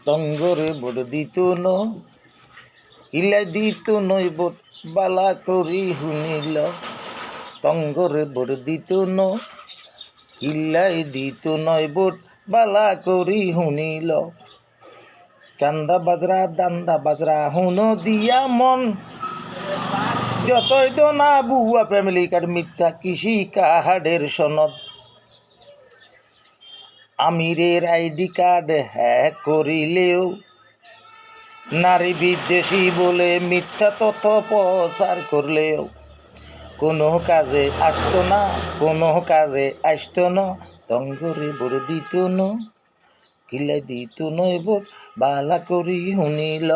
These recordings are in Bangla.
তঙ্গরে ভোট দিত ন ইলাই দিত নই ভোট বালা করি শুনিল তঙ্গরে ভোট দিত ন ইলাই দিত নয় ভোট বালা করি শুনিল চান্দা বাজরা দান্দা বাজরা হুন দিয়া মন যতই তো না বুয়া ফ্যামিলি কার্ড মিথ্যা কৃষি কার্ডের সনদ আমিরের আইডি কার্ড হ্যাক করিলেও নারী বিদ্বেষী বলে মিথ্যা তথ্য প্রচার করলেও কোনো কাজে আসতো না কোনো কাজে আসতো না তঙ্গরে ভোট দিত ন কিলাই দিত নয় ভোট বালা করি শুনিল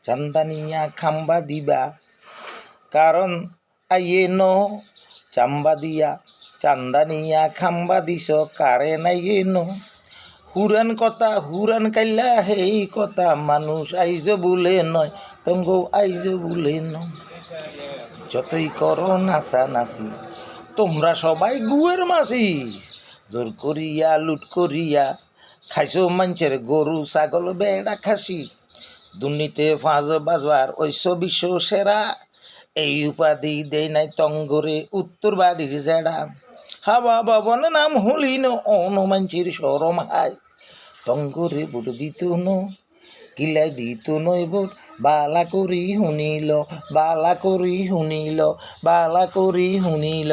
চান্দানিয়া খাম্বা দিবা কারণ আইয়ে ন চাম্বা দিয়া চান্দানিয়া খাম্বা দিছ কারে নাইয়ে ন হুরান কথা হুরান কাইলা হেই কথা মানুষ আইজ বলে নয় তঙ্গ আইজ বলে নয় যতই করো নাচা নাচি তোমরা সবাই গুয়ের মাসি জোর করিয়া লুট করিয়া খাইছো মানুষের গরু ছাগল বেড়া খাসি দুর্নীতে ফাঁজ বাজবার ঐশ্ব বিশ্ব সেরা এই উপাধি দেয় নাই তঙ্গরে উত্তর বাড়ির জেডা হাওয়া ভবন নাম হলিন অন মাঞ্চির সরম হায় তঙ্গরে ভোট দিত ন কিলাই দিত নই ভোট বালা করি শুনিল বালা করি শুনিল বালা করি শুনিল